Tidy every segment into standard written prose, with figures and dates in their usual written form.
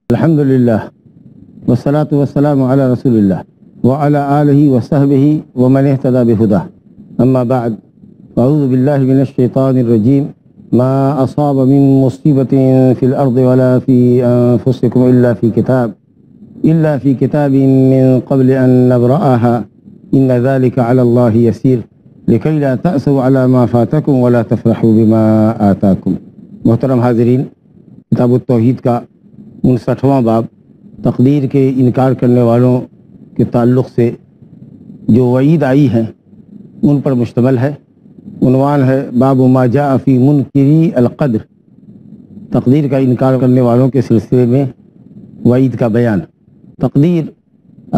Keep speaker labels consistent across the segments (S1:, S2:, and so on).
S1: الحمدللہ والصلاة والسلام علی رسول اللہ وعلی آلہ وصحبہ ومن اہتدی بہدہ اما بعد اعوذ باللہ من الشیطان الرجیم ما اصاب من مصیبت فی الارض ولا فی انفسکم الا فی کتاب من قبل ان نبرأها ان ذلك علی اللہ یسیر لکی لا تأسوا علی ما فاتکم ولا تفرحوا بما آتاکم۔ محترم حاضرین، کتاب التوحید کا 59واں باب تقدیر کے انکار کرنے والوں کے تعلق سے جو وعید آئی ہے ان پر مشتمل ہے۔ عنوان ہے باب ما جاء فی منکری القدر، تقدیر کا انکار کرنے والوں کے سلسلے میں وعید کا بیان۔ تقدیر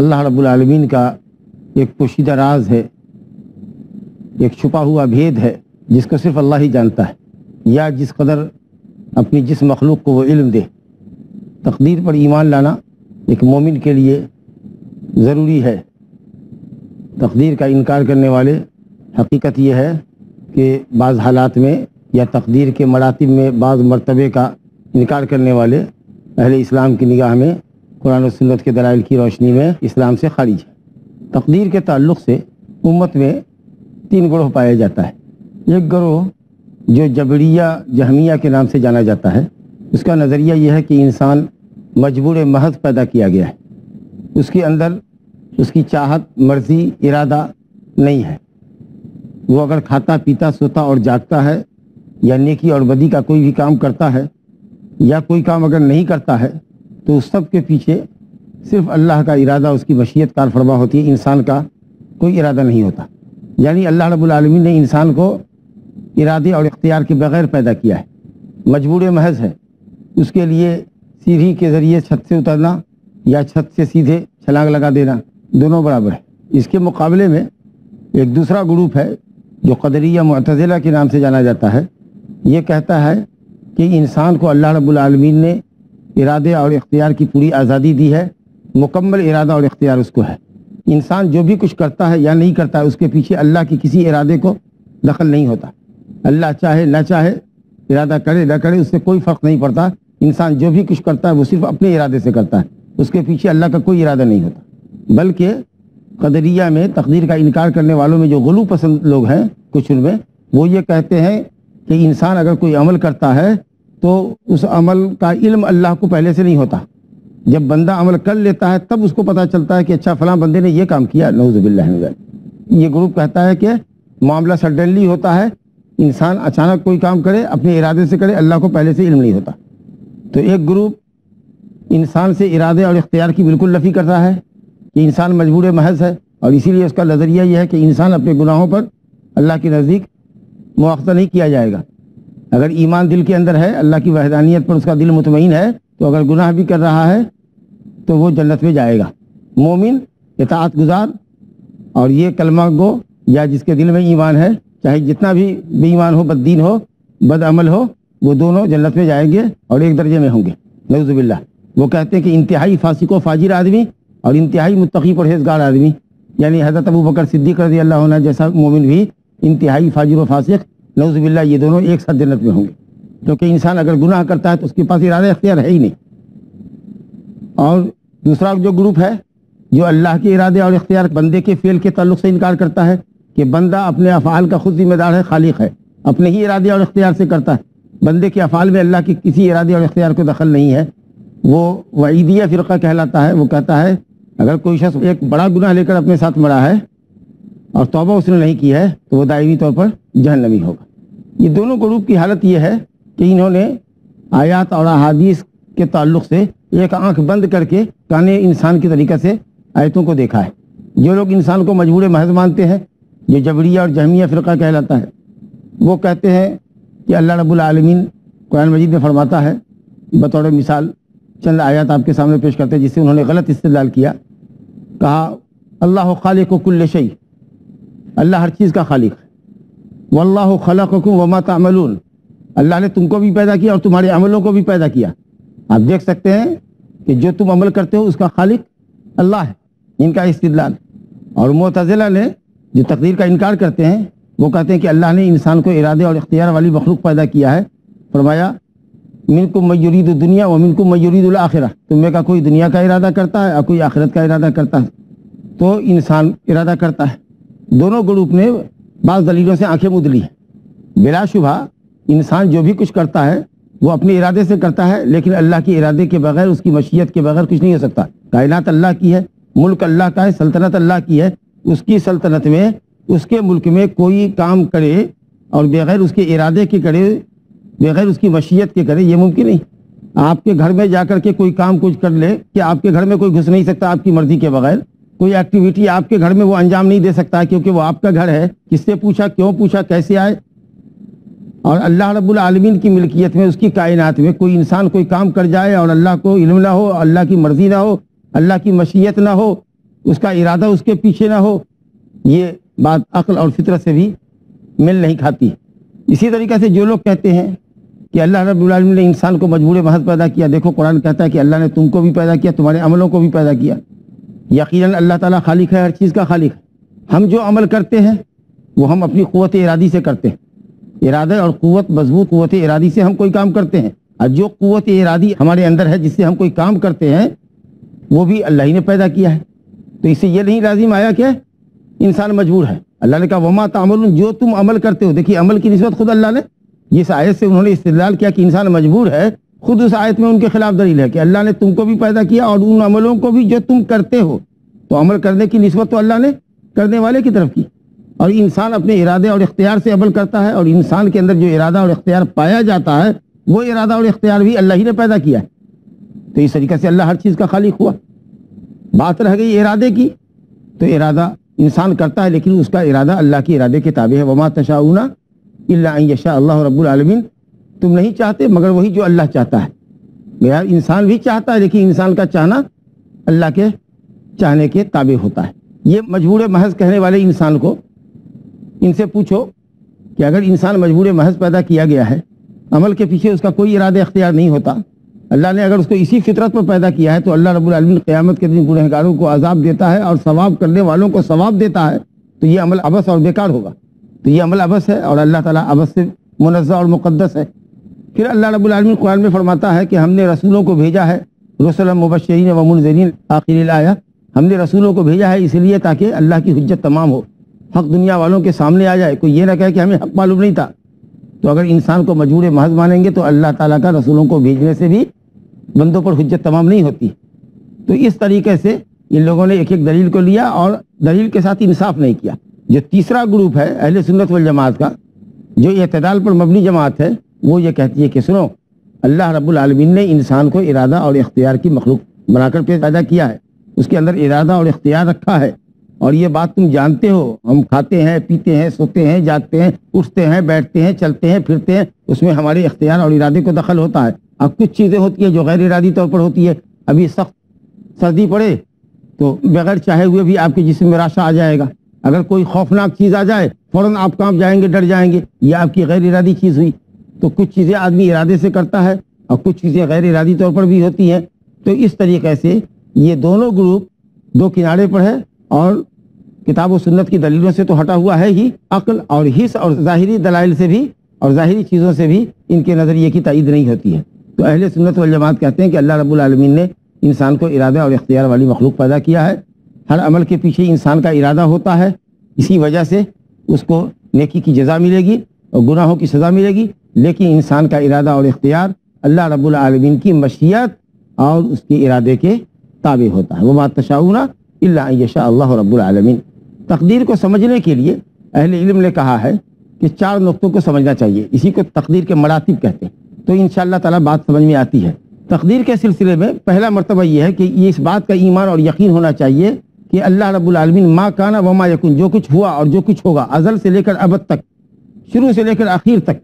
S1: اللہ رب العالمین کا ایک پوشیدہ راز ہے، ایک چھپا ہوا بھید ہے جس کو صرف اللہ ہی جانتا ہے، یا جس قدر اپنی جس مخلوق کو وہ علم دے۔ تقدیر پر ایمان لانا ایک مومن کے لیے ضروری ہے۔ تقدیر کا انکار کرنے والے حقیقت یہ ہے کہ بعض حالات میں یا تقدیر کے مراتب میں بعض مرتبے کا انکار کرنے والے اہل اسلام کی نگاہ میں قرآن و سنت کے دلائل کی روشنی میں اسلام سے خارج ہے۔ تقدیر کے تعلق سے امت میں 3 گروہ پایا جاتا ہے۔ ایک گروہ جو جبریہ جہمیہ کے نام سے جانا جاتا ہے، اس کا نظریہ یہ ہے کہ انسان مجبور محض پیدا کیا گیا ہے، اس کے اندر اس کی چاہت، مرضی، ارادہ نہیں ہے۔ وہ اگر کھاتا پیتا سوتا اور جاگتا ہے یا نیکی اور بدی کا کوئی بھی کام کرتا ہے یا کوئی کام اگر نہیں کرتا ہے تو اس سب کے پیچھے صرف اللہ کا ارادہ، اس کی مشیت کار فرما ہوتی ہے، انسان کا کوئی ارادہ نہیں ہوتا۔ یعنی اللہ رب العالمین نے انسان کو ارادے اور اختیار کے بغیر پیدا کیا ہے، مجبور محض ہے۔ اس کے لیے سیڑھی کے ذریعے چھت سے اترنا یا چھت سے سیدھے چھلانگ لگا دینا دونوں برابر ہے۔ اس کے مقابلے میں ایک دوسرا گروپ ہے جو قدریہ معتزلہ کے نام سے جانا جاتا ہے۔ یہ کہتا ہے کہ انسان کو اللہ رب العالمین نے ارادے اور اختیار کی پوری آزادی دی ہے، مکمل ارادہ اور اختیار اس کو ہے۔ انسان جو بھی کچھ کرتا ہے یا نہیں کرتا ہے اس کے پیچھے اللہ کی کسی ارادے کو دخل نہیں ہوتا۔ اللہ چاہے نہ چاہے، ارادہ کرے نہ کرے، اس سے کوئی فرق نہیں پڑتا۔ انسان جو بھی کچھ کرتا ہے وہ صرف اپنے ارادے سے کرتا ہے، اس کے پیچھے اللہ کا کوئی ارادہ نہیں ہوتا۔ بلکہ قدریہ میں، تقدیر کا انکار کرنے والوں میں جو غلو پسند لوگ ہیں کچھ ان میں، وہ یہ کہتے ہیں کہ انسان اگر کوئی عمل کرتا ہے تو اس عمل کا علم اللہ کو پہلے سے نہیں ہوتا۔ جب بندہ عمل کر لیتا ہے تب اس کو پتہ چلتا ہے کہ اچھا فلاں بندے نے یہ کام کیا، نعوذ باللہ من ذلک۔ یہ گروپ کہتا ہے کہ معاملہ سڈنلی ہوتا ہے، انسان اچانک کوئی کام کرے، اپنے ارادے سے کرے، اللہ کو پہلے سے علم نہیں ہوتا۔ تو ایک گروپ انسان سے ارادے اور اختیار کی بالکل نفی کر رہا ہے کہ انسان مجبور محض ہے، اور اسی لیے اس کا نظریہ یہ ہے کہ انسان اپنے گناہوں پر اللہ کے نزدیک مواخذہ نہیں کیا جائے گا۔ اگر ایمان دل کے اندر ہے، اللہ کی وحدانیت پر اس کا دل مطمئن ہے، تو اگر گناہ بھی کر رہا ہے تو وہ جنت میں جائے گا۔ مومن، اطاعت گزار اور یہ کلمہ گو یا جس کے دل میں ایمان ہے، چاہے جتنا بھی بے ایمان ہو، بد دین ہو، بد عمل ہو، وہ دونوں جنت میں جائیں گے اور ایک درجے میں ہوں گے، نعوذ باللہ۔ وہ کہتے ہیں کہ انتہائی فاسق و فاجر آدمی اور انتہائی متقی پرہیزگار آدمی، یعنی حضرت ابو بکر صدیق رضی اللہ عنہ جیسا مومن بھی انتہائی فاجر و فاسق، نعوذ باللہ، یہ دونوں ایک ساتھ جنت میں ہوں گے۔ کیونکہ انسان اگر گناہ کرتا ہے تو اس کے پاس ارادہ اختیار ہے ہی نہیں۔ اور دوسرا جو گروپ ہے جو اللہ کے ارادے اور اختیار بندے کے فعل کے تعلق سے انکار کرتا ہے کہ بندہ اپنے افعال کا خود ذمہ دار ہے، خالق ہے، اپنے ہی ارادے اور اختیار سے کرتا ہے، بندے کے افعال میں اللہ کے کسی ارادے اور اختیار کو دخل نہیں ہے، وہ وعیدیہ فرقہ کہلاتا ہے۔ وہ کہتا ہے اگر کوئی شخص ایک بڑا گناہ لے کر اپنے ساتھ مرا ہے اور توبہ اس نے نہیں کی ہے تو وہ دائمی طور پر جہنمی ہوگا۔ یہ دونوں گروپ کی حالت یہ ہے کہ انہوں نے آیات اور احادیث کے تعلق سے ایک آنکھ بند کر کے کانے انسان کے طریقے سے آیتوں کو دیکھا ہے۔ جو لوگ انسان کو مجبور محض مانتے ہیں، جو جبریہ اور جہمیہ فرقہ کہلاتا ہے، وہ کہتے ہیں کہ اللہ رب العالمین قرآن مجید میں فرماتا ہے، بطور مثال چند آیات آپ کے سامنے پیش کرتے ہیں جس سے انہوں نے غلط استدلال کیا. کہا اللہ خالق کل شیء، اللہ ہر چیز کا خالق ہے. واللہ خلقکم وما تعملون، اللہ نے تم کو بھی پیدا کیا اور تمہارے عملوں کو بھی پیدا کیا. آپ دیکھ سکتے ہیں کہ جو تم عمل کرتے ہو اس کا خالق اللہ ہے، ان کا استدلال. اور معتزلہ نے جو تقدیر کا انکار کرتے ہیں وہ کہتے ہیں کہ اللہ نے انسان کو ارادے اور اختیار والی مخلوق پیدا کیا ہے. فرمایا منکم من یرید الدنیا ومنکم من یرید الآخرہ، تم میں کا کوئی دنیا کا ارادہ کرتا ہے اور کوئی آخرت کا ارادہ کرتا ہے. تو انسان ارادہ کرتا ہے. دونوں گروپ نے بعض دلیلوں سے آنکھیں مود لی ہیں. بلا شبہ انسان جو بھی کچھ کرتا ہے وہ اپنے ارادے سے کرتا ہے، لیکن اللہ کے ارادے کے بغیر، اس کی مشیت کے بغیر کچھ نہیں ہو سکتا. کائنات اللہ کی ہے، ملک اللہ کا ہے، سلطنت اللہ کی ہے. اس کی سلطنت میں، اس کے ملک میں کوئی کام کرے اور بغیر اس کے ارادے کے کرے، بغیر اس کی مشیت کے کرے، یہ ممکن نہیں. آپ کے گھر میں جا کر کے کوئی کام کچھ کر لے کہ آپ کے گھر میں کوئی گھس نہیں سکتا آپ کی مرضی کے بغیر. کوئی ایکٹیویٹی آپ کے گھر میں وہ انجام نہیں دے سکتا کیونکہ وہ آپ کا گھر ہے. کس سے پوچھا، کیوں پوچھا، کیسے آئے. اور اللہ رب العالمین کی ملکیت میں، اس کی کائنات میں کوئی انسان کوئی کام کر جائے اور اللہ کو علم نہ ہو، اللہ کی مرضی نہ ہو، اللہ کی مشیت نہ ہو، اس کا ارادہ اس کے پیچھے نہ ہو، یہ بات عقل اور فطرت سے بھی مل نہیں کھاتی. اسی طریقے سے جو لوگ کہتے ہیں کہ اللہ رب العالمین نے انسان کو مجبور محض پیدا کیا، دیکھو قرآن کہتا ہے کہ اللہ نے تم کو بھی پیدا کیا، تمہارے عملوں کو بھی پیدا کیا. یقیناً اللہ تعالیٰ خالق ہے، ہر چیز کا خالق ہے. ہم جو عمل کرتے ہیں وہ ہم اپنی قوت ارادی سے کرتے ہیں. ارادہ اور قوت، مضبوط قوت ارادی سے ہم کوئی کام کرتے ہیں. اور جو قوت ارادی ہمارے اندر ہے جس سے ہم کوئی کام کرتے ہیں وہ بھی اللہ ہی نے پیدا کیا ہے. تو اس سے یہ نہیں لازم آیا کہ انسان مجبور ہے. اللہ نے کہا وما تعملون، جو تم عمل کرتے ہو. دیکھیے عمل کی نسبت خود اللہ نے، جس آیت سے انہوں نے استدلال کیا کہ انسان مجبور ہے، خود اس آیت میں ان کے خلاف دلیل ہے کہ اللہ نے تم کو بھی پیدا کیا اور ان عملوں کو بھی جو تم کرتے ہو. تو عمل کرنے کی نسبت تو اللہ نے کرنے والے کی طرف کی. اور انسان اپنے ارادے اور اختیار سے عمل کرتا ہے، اور انسان کے اندر جو ارادہ اور اختیار پایا جاتا ہے وہ ارادہ اور اختیار بھی اللہ ہی نے پیدا کیا ہے. تو اس طریقے سے اللہ ہر چیز کا خالق ہوا. بات رہ گئی ارادے کی، تو ارادہ انسان کرتا ہے لیکن اس کا ارادہ اللہ کے ارادے کے تابع ہے. وما تشاؤون الا ان یشاء اللہ رب العالمین، تم نہیں چاہتے مگر وہی جو اللہ چاہتا ہے. یار انسان بھی چاہتا ہے لیکن انسان کا چاہنا اللہ کے چاہنے کے تابع ہوتا ہے. یہ مجبور محض کہنے والے انسان کو ان سے پوچھو کہ اگر انسان مجبور محض پیدا کیا گیا ہے، عمل کے پیچھے اس کا کوئی ارادہ اختیار نہیں ہوتا، اللہ نے اگر اس کو اسی فطرت پر پیدا کیا ہے، تو اللہ رب العالمین قیامت کے دن گنہگاروں کو عذاب دیتا ہے اور ثواب کرنے والوں کو ثواب دیتا ہے. تو یہ عمل عبث اور بیکار ہوگا. تو یہ عمل عبث ہے اور اللہ تعالیٰ عبث سے منزہ اور مقدس ہے. پھر اللہ رب العالمین قرآن میں فرماتا ہے کہ ہم نے رسولوں کو بھیجا ہے، رسلا مبشرین و منذرین، آخر الآیہ. ہم نے رسولوں کو بھیجا ہے اس لیے تاکہ اللہ کی حجت تمام ہو، حق دنیا والوں کے سامنے آ جائے. کوئی یہ نہ کہے کہ ہمیں حق معلوم نہیں تھا. تو اگر انسان کو مجبور محض مانیں گے تو اللہ تعالیٰ کا رسولوں کو بھیجنے سے بھی بندوں پر حجت تمام نہیں ہوتی. تو اس طریقے سے ان لوگوں نے ایک ایک دلیل کو لیا اور دلیل کے ساتھ انصاف نہیں کیا. جو تیسرا گروپ ہے اہل سنت والجماعت کا، جو اعتدال پر مبنی جماعت ہے، وہ یہ کہتی ہے کہ سنو، اللہ رب العالمین نے انسان کو ارادہ اور اختیار کی مخلوق بنا کر پیدا کیا ہے، اس کے اندر ارادہ اور اختیار رکھا ہے. اور یہ بات تم جانتے ہو، ہم کھاتے ہیں، پیتے ہیں، سوتے ہیں، جاگتے ہیں، اٹھتے ہیں، بیٹھتے ہیں، چلتے ہیں، پھرتے ہیں، اس میں ہمارے اختیار اور ارادے کو دخل ہوتا ہے. اب کچھ چیزیں ہوتی ہیں جو غیر ارادی طور پر ہوتی ہے. ابھی سخت سردی پڑے تو بغیر چاہے ہوئے بھی آپ کے جسم میں راشا آ جائے گا. اگر کوئی خوفناک چیز آ جائے فوراً آپ کانپ جائیں گے، ڈر جائیں گے. یہ آپ کی غیر ارادی چیز ہوئی. تو کچھ چیزیں آدمی ارادے سے کرتا ہے اور کچھ چیزیں غیر ارادی طور پر بھی ہوتی ہیں. تو اس طریقے سے یہ دونوں گروپ دو کنارے پر ہے، اور کتاب و سنت کی دلیلوں سے تو ہٹا ہوا ہے ہی، عقل اور حس اور ظاہری دلائل سے بھی اور ظاہری چیزوں سے بھی ان کے نظریے کی تائید نہیں ہوتی ہے. تو اہل سنت والجماعت کہتے ہیں کہ اللہ رب العالمین نے انسان کو ارادہ اور اختیار والی مخلوق پیدا کیا ہے. ہر عمل کے پیچھے انسان کا ارادہ ہوتا ہے، اسی وجہ سے اس کو نیکی کی جزا ملے گی اور گناہوں کی سزا ملے گی. لیکن انسان کا ارادہ اور اختیار اللہ رب العالمین کی مشیت اور اس کے ارادے کے تابع ہوتا ہے. وما تشاؤون الا ان یشاء اللہ رب العالمین. تقدیر کو سمجھنے کے لیے اہل علم نے کہا ہے کہ 4 نقطوں کو سمجھنا چاہیے. اسی کو تقدیر کے مراتب کہتے ہیں. تو انشاءاللہ تعالیٰ بات سمجھ میں آتی ہے. تقدیر کے سلسلے میں پہلا مرتبہ یہ ہے کہ یہ اس بات کا ایمان اور یقین ہونا چاہیے کہ اللہ رب العالمین ما کانا وما یکون، جو کچھ ہوا اور جو کچھ ہوگا ازل سے لے کر ابد تک، شروع سے لے کر آخر تک،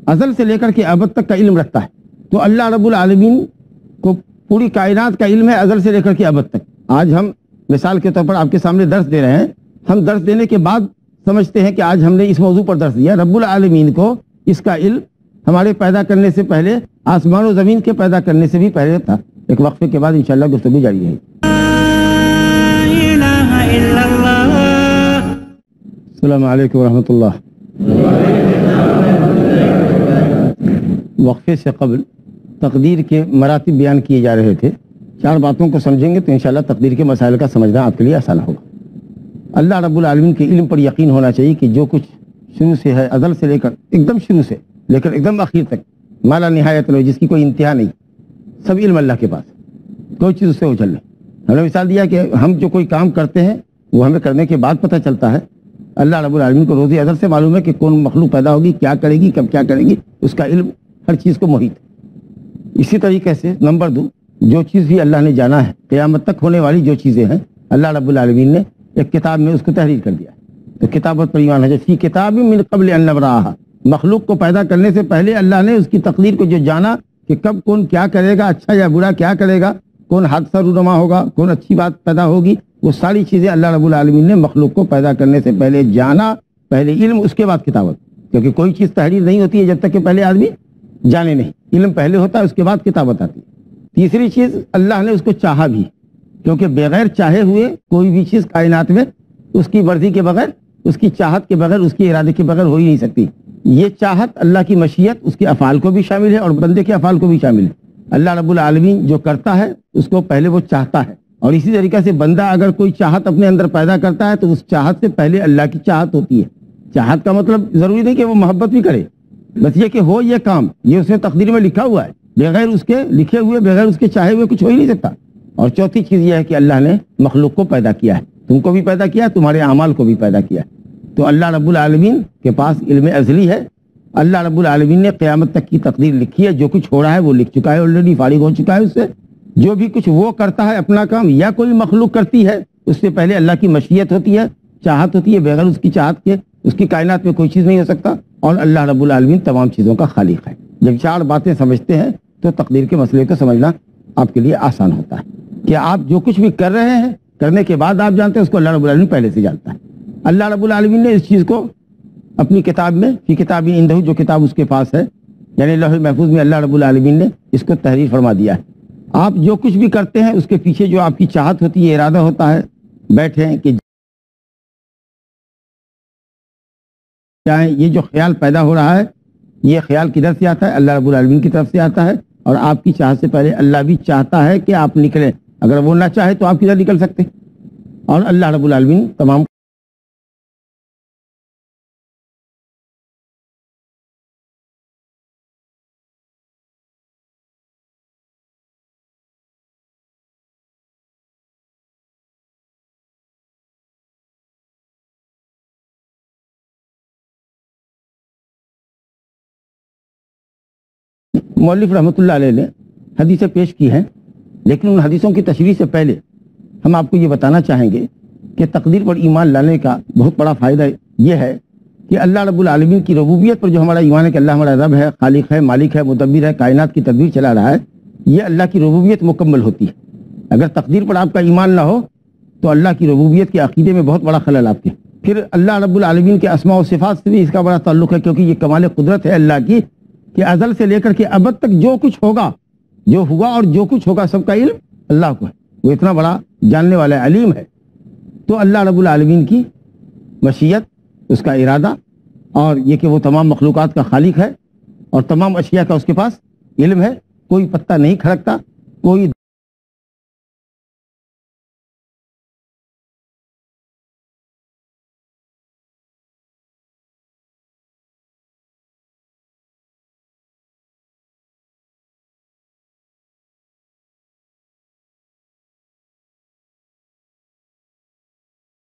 S1: ازل سے لے کر کے ابد تک کا علم رکھتا ہے. تو اللہ رب العالمین کو پوری کائنات کا علم ہے ازل سے لے کر کے ابد تک. آج ہم مثال کے طور پر آپ کے سامنے درس دے رہے ہیں، ہم درس دینے کے بعد سمجھتے ہیں کہ آج ہم نے اس موضوع پر درس دیا. رب العالمین کو اس کا علم ہمارے پیدا کرنے سے پہلے، آسمان و زمین کے پیدا کرنے سے بھی پہلے تھا. ایک وقفے کے بعد انشاءاللہ گفتگو جاری رہے گی. السلام علیکم ورحمۃ اللہ. وقفے سے قبل تقدیر کے مراتب بیان کیے جا رہے تھے. 4 باتوں کو سمجھیں گے تو انشاءاللہ تقدیر کے مسائل کا سمجھنا آپ کے لیے آسان ہوگا. اللہ رب العالمین کے علم پر یقین ہونا چاہیے کہ جو کچھ شروع سے ہے، ازل سے لے کر ایک دم شروع سے لے کر ایک دم آخر تک، مالا نہایت لو، جس کی کوئی انتہا نہیں، سب علم اللہ کے پاس، کوئی چیز اس سے اچھل نہیں. ہم نے مثال دیا کہ ہم جو کوئی کام کرتے ہیں وہ ہمیں کرنے کے بعد پتہ چلتا ہے. اللہ رب العالمین کو روزی ازل سے معلوم ہے کہ کون مخلوق پیدا ہوگی، کیا کرے گی، کب کیا کرے گی، اس کا علم ہر چیز کو محیط ہے. اسی طریقے سے نمبر 2، جو چیز بھی اللہ نے جانا ہے، قیامت تک ہونے والی جو چیزیں ہیں، اللہ رب العالمین نے ایک کتاب میں اس کو تحریر کر دیا. تو کتابت پر ایمان ہے. فی کتاب من قبل ان نبرأہا، مخلوق کو پیدا کرنے سے پہلے اللہ نے اس کی تقدیر کو جو جانا کہ کب کون کیا کرے گا، اچھا یا برا کیا کرے گا، کون حادثہ رونما ہوگا، کون اچھی بات پیدا ہوگی، وہ ساری چیزیں اللہ رب العالمین نے مخلوق کو پیدا کرنے سے پہلے جانا. پہلے علم، اس کے بعد کتابت، کیونکہ کوئی چیز تحریر نہیں ہوتی ہے جب تک کہ پہلے آدمی جانے نہیں. علم پہلے ہوتا ہے، اس کے بعد کتابت آتی ہے. تیسری چیز، اللہ نے اس کو چاہا بھی، کیونکہ بغیر چاہے ہوئے کوئی بھی چیز کائنات میں اس کی مرضی کے بغیر، اس کی چاہت کے بغیر، اس کی ارادے کے بغیر ہو ہی نہیں سکتی. یہ چاہت اللہ کی مشیت اس کے افعال کو بھی شامل ہے اور بندے کے افعال کو بھی شامل ہے. اللہ رب العالمین جو کرتا ہے اس کو پہلے وہ چاہتا ہے، اور اسی طریقے سے بندہ اگر کوئی چاہت اپنے اندر پیدا کرتا ہے تو اس چاہت سے پہلے اللہ کی چاہت ہوتی ہے. چاہت کا مطلب ضروری نہیں کہ وہ محبت بھی کرے، بس یہ کہ ہو یہ کام، یہ اس نے تقدیر میں لکھا ہوا ہے، بغیر اس کے لکھے ہوئے، بغیر اس کے چاہے ہوئے کچھ ہو ہی نہیں سکتا. اور چوتھی چیز یہ ہے کہ اللہ نے مخلوق کو پیدا کیا ہے، تم کو بھی پیدا کیا، تمہارے اعمال کو بھی پیدا کیا ہے. تو اللہ رب العالمین کے پاس علم ازلی ہے. اللہ رب العالمین نے قیامت تک کی تقدیر لکھی ہے. جو کچھ ہو رہا ہے وہ لکھ چکا ہے، آلریڈی فارغ ہو چکا ہے اس سے. جو بھی کچھ وہ کرتا ہے اپنا کام یا کوئی مخلوق کرتی ہے، اس سے پہلے اللہ کی مشیت ہوتی ہے، چاہت ہوتی ہے. بغیر اس کی چاہت کے اس کی کائنات میں کوئی چیز نہیں ہو سکتا. اور اللہ رب العالمین تمام چیزوں کا خالق ہے. جب 4 باتیں سمجھتے ہیں تو تقدیر کے مسئلے کو سمجھنا آپ کے لیے آسان ہوتا ہے کہ آپ جو کچھ بھی کر رہے ہیں، کرنے کے بعد آپ جانتے ہیں، اس کو اللہ رب العالمین پہلے سے جانتا ہے. اللہ رب العالمین نے اس چیز کو اپنی کتاب میں، فی کتاب عندہ، جو کتاب اس کے پاس ہے، یعنی لوح محفوظ میں اللہ رب العالمین نے اس کو تحریر فرما دیا ہے. آپ جو کچھ بھی کرتے ہیں اس کے پیچھے جو آپ کی چاہت ہوتی ہے، ارادہ ہوتا ہے، بیٹھیں کہ یہ جو خیال پیدا ہو رہا ہے، یہ خیال کدھر سے آتا ہے؟ اللہ رب العالمین کی طرف سے آتا ہے. اور آپ کی چاہت سے پہلے اللہ بھی چاہتا ہے کہ آپ نکلیں. اگر وہ نہ چاہے تو آپ کدھر نکل سکتے؟ اور اللہ رب العالمین تمام مؤلف رحمۃ اللہ علیہ نے حدیثیں پیش کی ہیں، لیکن ان حدیثوں کی تشریح سے پہلے ہم آپ کو یہ بتانا چاہیں گے کہ تقدیر پر ایمان لانے کا بہت بڑا فائدہ یہ ہے کہ اللہ رب العالمین کی ربوبیت پر جو ہمارا ایمان ہے کہ اللہ ہمارا رب ہے، خالق ہے، مالک ہے، مدبر ہے، کائنات کی تدبیر چلا رہا ہے، یہ اللہ کی ربوبیت مکمل ہوتی ہے. اگر تقدیر پر آپ کا ایمان نہ ہو تو اللہ کی ربوبیت کے عقیدے میں بہت بڑا خلل آپ کے. پھر اللہ رب العالمین کے اسماء و صفات سے بھی اس کا بڑا تعلق ہے، کیونکہ یہ کمال قدرت ہے اللہ کی کہ ازل سے لے کر کے ابد تک جو کچھ ہوگا، جو ہوا اور جو کچھ ہوگا، سب کا علم اللہ کو ہے. وہ اتنا بڑا جاننے والا علیم ہے. تو اللہ رب العالمین کی مشیت، اس کا ارادہ، اور یہ کہ وہ تمام مخلوقات کا خالق ہے اور تمام اشیاء کا اس کے پاس علم ہے. کوئی پتہ نہیں کھڑکتا، کوئی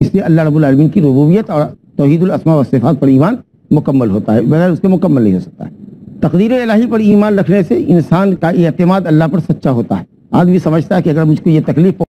S1: اس لیے اللہ رب العالمین کی ربوبیت اور توحید الاسماء والصفات پر ایمان مکمل ہوتا ہے، بغیر اس کے مکمل نہیں ہو سکتا ہے. تقدیر الہی پر ایمان رکھنے سے انسان کا اعتماد اللہ پر سچا ہوتا ہے. آدمی سمجھتا ہے کہ اگر مجھ کو یہ تکلیف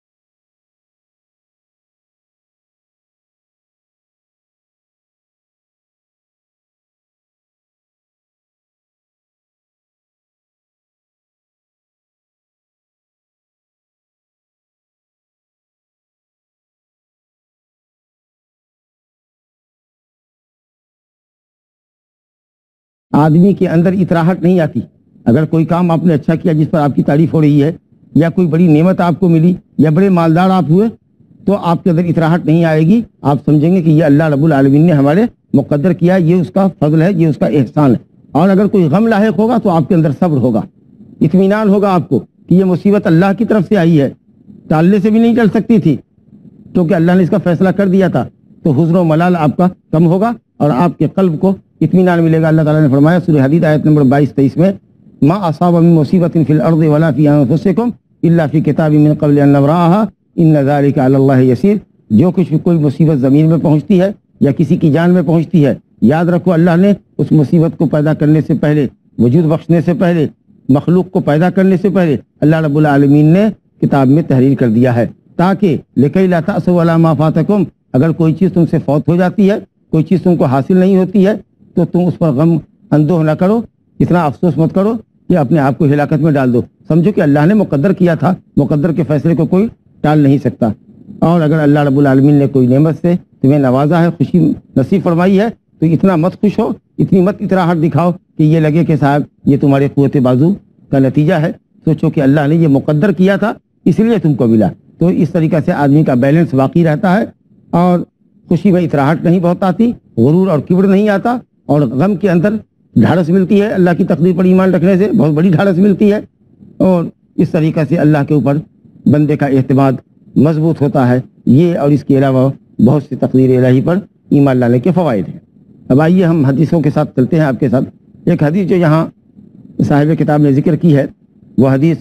S1: آدمی کے اندر اتراہٹ نہیں آتی. اگر کوئی کام آپ نے اچھا کیا جس پر آپ کی تعریف ہو رہی ہے، یا کوئی بڑی نعمت آپ کو ملی، یا بڑے مالدار آپ ہوئے، تو آپ کے اندر اتراہٹ نہیں آئے گی. آپ سمجھیں گے کہ یہ اللہ رب العالمین نے ہمارے مقدر کیا، یہ اس کا فضل ہے، یہ اس کا احسان ہے. اور اگر کوئی غم لاحق ہوگا تو آپ کے اندر صبر ہوگا، اطمینان ہوگا آپ کو کہ یہ مصیبت اللہ کی طرف سے آئی ہے، ٹالنے سے بھی نہیں ٹل سکتی تھی کیونکہ اللہ نے اس کا فیصلہ کر دیا تھا. تو حزن و ملال آپ کا کم ہوگا اور آپ کے قلب کو اطمینان ملے گا. اللہ تعالیٰ نے فرمایا سورہ حدید آیت نمبر 22-23 میں، ما اصاب من مصیبت فی الارض ولا فی انفسکم الا فی کتاب من قبل ان نبرأها ان ذلک علی اللہ یسیر. جو کچھ بھی کوئی مصیبت زمین میں پہنچتی ہے یا کسی کی جان میں پہنچتی ہے، یاد رکھو اللہ نے اس مصیبت کو پیدا کرنے سے پہلے، وجود بخشنے سے پہلے، مخلوق کو پیدا کرنے سے پہلے اللہ رب العالمین نے کتاب میں تحریر کر دیا ہے، تاکہ لکی لا تأسوا علی ما فاتکم، اگر کوئی چیز تم سے فوت ہو جاتی ہے، کوئی چیز تم کو حاصل نہیں ہوتی ہے، تو تم اس پر غم اندوہ نہ کرو، اتنا افسوس مت کرو کہ اپنے آپ کو ہلاکت میں ڈال دو. سمجھو کہ اللہ نے مقدر کیا تھا، مقدر کے فیصلے کو کوئی ٹال نہیں سکتا. اور اگر اللہ رب العالمین نے کوئی نعمت سے تمہیں نوازا ہے، خوشی نصیب فرمائی ہے، تو اتنا مت خوش ہو، اتنی مت اتراہٹ دکھاؤ کہ یہ لگے کہ صاحب یہ تمہارے قوت بازو کا نتیجہ ہے. سوچو کہ اللہ نے یہ مقدر کیا تھا اس لیے تم کو ملا. تو اس طریقہ سے آدمی کا بیلنس باقی رہتا ہے اور خوشی میں اتراہٹ نہیں بہت آتی، غرور اور کبر نہیں آتا، اور غم کے اندر ڈھارس ملتی ہے. اللہ کی تقدیر پر ایمان رکھنے سے بہت بڑی ڈھارس ملتی ہے، اور اس طریقہ سے اللہ کے اوپر بندے کا اعتماد مضبوط ہوتا ہے. یہ اور اس کے علاوہ بہت سی تقدیر الہی پر ایمان لانے کے فوائد ہیں. اب آئیے ہم حدیثوں کے ساتھ چلتے ہیں آپ کے ساتھ. ایک حدیث جو یہاں صاحب کتاب نے ذکر کی ہے، وہ حدیث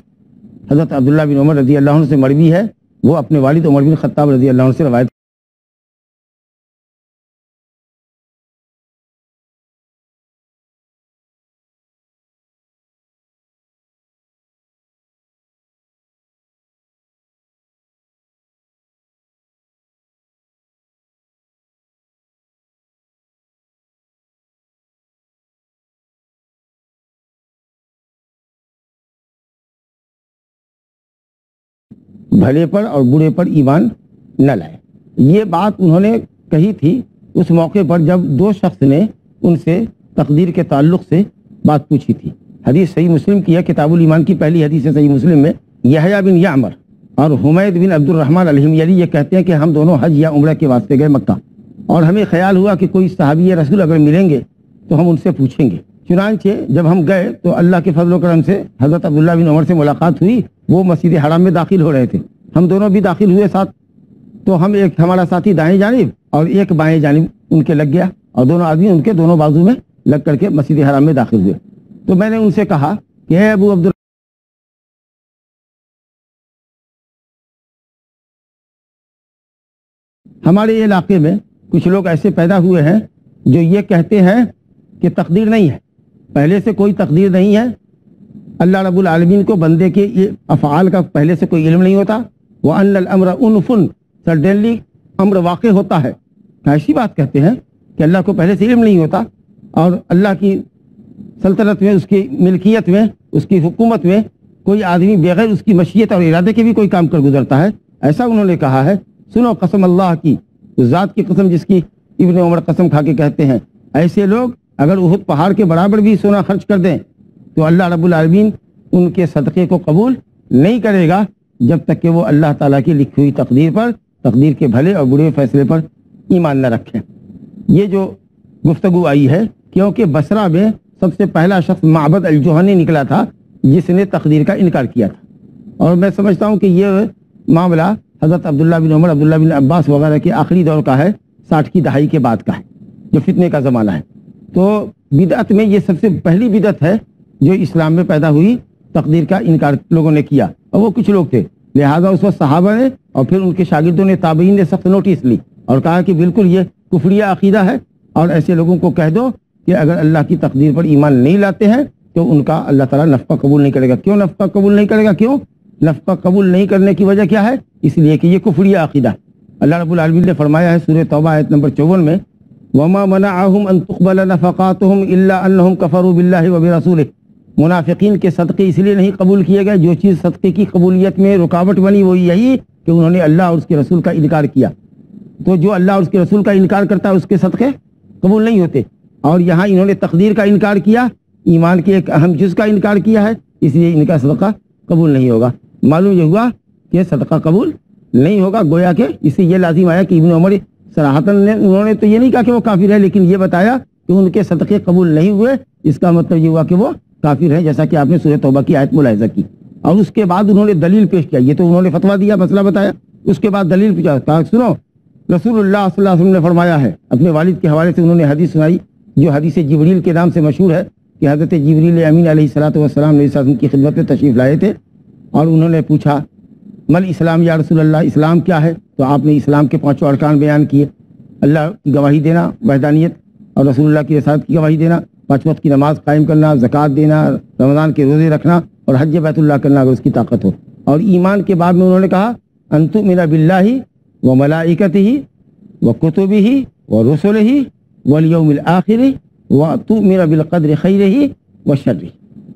S1: حضرت عبداللہ بن عمر رضی اللہ عنہ سے مروی ہے. وہ اپنے والد عمر بن خطاب رضی اللہ عنہ سے روایت بھلے پر اور برے پر ایمان نہ لائے. یہ بات انہوں نے کہی تھی اس موقع پر جب دو شخص نے ان سے تقدیر کے تعلق سے بات پوچھی تھی. حدیث صحیح مسلم کی ہے، کتاب الایمان کی پہلی حدیث ہے صحیح مسلم میں. یحییٰ بن یعمر اور حمید بن عبد الرحمن الحمیری یہ کہتے ہیں کہ ہم دونوں حج یا عمرہ کے واسطے گئے مکہ، اور ہمیں خیال ہوا کہ کوئی صحابی رسول اگر ملیں گے تو ہم ان سے پوچھیں گے. چنانچہ جب ہم گئے تو اللہ کے فضل و کرم سے حضرت عبداللہ بن عمر سے ملاقات ہوئی. وہ مسجد حرام میں داخل ہو رہے تھے، ہم دونوں بھی داخل ہوئے ساتھ. تو ہم ایک ہمارا ساتھی دائیں جانب اور ایک بائیں جانب ان کے لگ گیا، اور دونوں آدمی ان کے دونوں بازو میں لگ کر کے مسجد حرام میں داخل ہوئے. تو میں نے ان سے کہا کہ اے ابو عبد ہمارے علاقے میں کچھ لوگ ایسے پیدا ہوئے ہیں جو یہ کہتے ہیں کہ تقدیر نہیں ہے، پہلے سے کوئی تقدیر نہیں ہے. اللہ رب العالمین کو بندے کے یہ افعال کا پہلے سے کوئی علم نہیں ہوتا. وَأَنَّ الْأَمْرَ أُنْفٌ، سڈنلی امر واقع ہوتا ہے. ایسی بات کہتے ہیں کہ اللہ کو پہلے سے علم نہیں ہوتا، اور اللہ کی سلطنت میں، اس کی ملکیت میں، اس کی حکومت میں کوئی آدمی بغیر اس کی مشیت اور ارادے کے بھی کوئی کام کر گزرتا ہے. ایسا انہوں نے کہا ہے. سنو قسم اللہ کی، اس ذات کی قسم جس کی ابن عمر قسم کھا کے کہتے ہیں، ایسے لوگ اگر احد پہاڑ کے برابر بھی سونا خرچ کر دیں تو اللہ رب العالمین ان کے صدقے کو قبول نہیں کرے گا جب تک کہ وہ اللہ تعالیٰ کی لکھی ہوئی تقدیر پر، تقدیر کے بھلے اور برے فیصلے پر ایمان نہ رکھیں. یہ جو گفتگو آئی ہے کیونکہ بصرہ میں سب سے پہلا شخص معبد الجہنی نکلا تھا جس نے تقدیر کا انکار کیا تھا. اور میں سمجھتا ہوں کہ یہ معاملہ حضرت عبداللہ بن عمر، عبداللہ بن عباس وغیرہ کے آخری دور کا ہے، 60 کی دہائی کے بعد کا ہے، جو فتنے کا زمانہ ہے. تو بدعت میں یہ سب سے پہلی بدعت ہے جو اسلام میں پیدا ہوئی. تقدیر کا انکار لوگوں نے کیا، اور وہ کچھ لوگ تھے. لہذا اس وقت صحابہ نے اور پھر ان کے شاگردوں نے، تابعین نے سخت نوٹس لی اور کہا کہ بالکل یہ کفریہ عقیدہ ہے، اور ایسے لوگوں کو کہہ دو کہ اگر اللہ کی تقدیر پر ایمان نہیں لاتے ہیں تو ان کا اللہ تعالیٰ نفقہ قبول نہیں کرے گا. کیوں نفقہ قبول نہیں کرے گا؟ کیوں نفقہ قبول نہیں کرنے کی وجہ کیا ہے؟ اس لیے کہ یہ کفریہ عقیدہ ہے. اللہ رب العالمین نے فرمایا ہے سورہ توبہ آیت نمبر 54 میں، وَمَا مَنَعَهُمْ أَن تُقْبَلَ نَفَقَاتُهُمْ إِلَّا أَنَّهُمْ كَفَرُوا بِاللَّهِ وَبِرَسُولِهِ. منافقین کے صدقے اس لیے نہیں قبول کیے گئے، جو چیز صدقے کی قبولیت میں رکاوٹ بنی وہ یہی کہ انہوں نے اللہ اور اس کے رسول کا انکار کیا. تو جو اللہ اور اس کے رسول کا انکار کرتا ہے اس کے صدقے قبول نہیں ہوتے. اور یہاں انہوں نے تقدیر کا انکار کیا، ایمان کے ایک اہم جز کا انکار کیا ہے، اس لیے ان کا صدقہ قبول نہیں ہوگا۔ معلوم یہ ہوا کہ صدقہ قبول نہیں ہوگا، گویا کہ اس سے یہ لازم آیا کہ ابن عمر صراحتاً انہوں نے تو یہ نہیں کہا کہ وہ کافر ہے، لیکن یہ بتایا کہ ان کے صدقے قبول نہیں ہوئے، اس کا مطلب یہ ہوا کہ وہ کافر ہیں، جیسا کہ آپ نے سورہ توبہ کی آیت ملاحظہ کی۔ اور اس کے بعد انہوں نے دلیل پیش کیا، یہ تو انہوں نے فتویٰ دیا، مسئلہ بتایا، اس کے بعد دلیل پوچھا، کہا سنو رسول اللہ صلی اللہ علیہ وسلم نے فرمایا ہے، اپنے والد کے حوالے سے انہوں نے حدیث سنائی جو حدیث جبریل کے نام سے مشہور ہے، کہ حضرت جبریل امین علیہ السلام نے ان کی خدمت میں تشریف لائے تھے اور انہوں نے پوچھا مل اسلام یا رسول اللہ، اسلام کیا ہے؟ تو آپ نے اسلام کے 5 ارکان بیان کیے، اللہ کی گواہی دینا وحدانیت اور رسول اللہ کی رسالت کی گواہی دینا، 5 وقت کی نماز قائم کرنا، زکوٰۃ دینا، رمضان کے روزے رکھنا اور حج بیت اللہ کرنا اگر اس کی طاقت ہو۔ اور ایمان کے بعد میں انہوں نے کہا ان تؤمن باللہ و ملائکتہ و کتبہ و رسلہ والیوم الآخر و تؤمن بالقدر خیرہ و شرہ،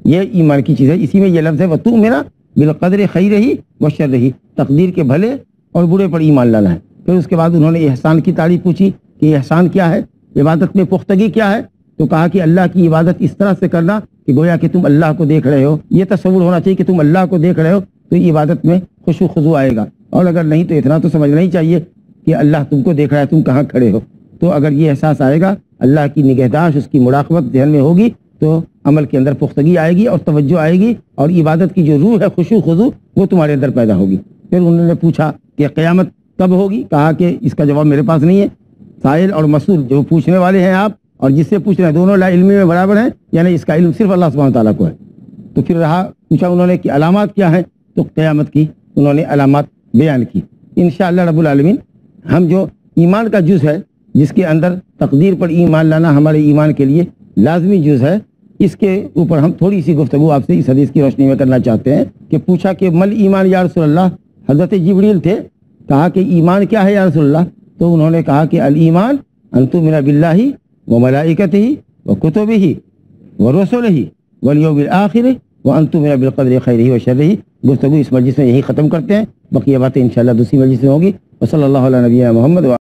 S1: یہ ایمان کی چیز ہے۔ اسی میں یہ لفظ ہے وتؤمن بالقدر خیرہ و شرہ، تقدیر کے بھلے اور برے پر ایمان لانا ہے۔ پھر اس کے بعد انہوں نے احسان کی تعریف پوچھی کہ احسان کیا ہے، عبادت میں پختگی کیا ہے، تو کہا کہ اللہ کی عبادت اس طرح سے کرنا کہ گویا کہ تم اللہ کو دیکھ رہے ہو، یہ تصور ہونا چاہیے کہ تم اللہ کو دیکھ رہے ہو تو عبادت میں خشوع خضوع آئے گا، اور اگر نہیں تو اتنا تو سمجھنا ہی چاہیے کہ اللہ تم کو دیکھ رہا ہے، تم کہاں کھڑے ہو۔ تو اگر یہ احساس آئے گا، اللہ کی نگہداشت، اس کی مراقبت ذہن میں ہوگی، تو عمل کے اندر پختگی آئے گی اور توجہ آئے گی، اور عبادت کی جو روح ہے خشوع خضوع وہ تمہارے اندر پیدا ہوگی۔ پھر انہوں نے پوچھا کہ قیامت کب ہوگی؟ کہا کہ اس کا جواب میرے پاس نہیں ہے، سائل اور مسئول جو پوچھنے والے ہیں آپ اور جس سے پوچھ رہے ہیں دونوں لا علمی میں برابر ہیں، یعنی اس کا علم صرف اللہ سبحانہ تعالیٰ کو ہے۔ تو پھر پوچھا انہوں نے کہ علامات کیا ہیں، تو قیامت کی انہوں نے علامات بیان کی۔ انشاءاللہ رب العالمین ہم جو ایمان کا جز ہے، جس کے اندر تقدیر پر ایمان لانا ہمارے ایمان کے لیے لازمی جز ہے، اس کے اوپر ہم تھوڑی سی گفتگو آپ سے اس حدیث کی روشنی میں کرنا چاہتے ہیں کہ پوچھا کہ مل ایمان یا رسول اللہ، حضرت جبریل تھے، کہا کہ ایمان کیا ہے یا رسول اللہ؟ تو انہوں نے کہا کہ الایمان ان تؤمن باللہ و ملائکتہ و کتبہ و رسلہ والیوم الآخر و ان تؤمن بالقدر خیرہ و شرہ۔ گفتگو اس مجلس میں یہی ختم کرتے ہیں، بقیہ باتیں انشاءاللہ دوسری مجلس میں ہوگی۔ وصلی اللہ علی نبینا محمد۔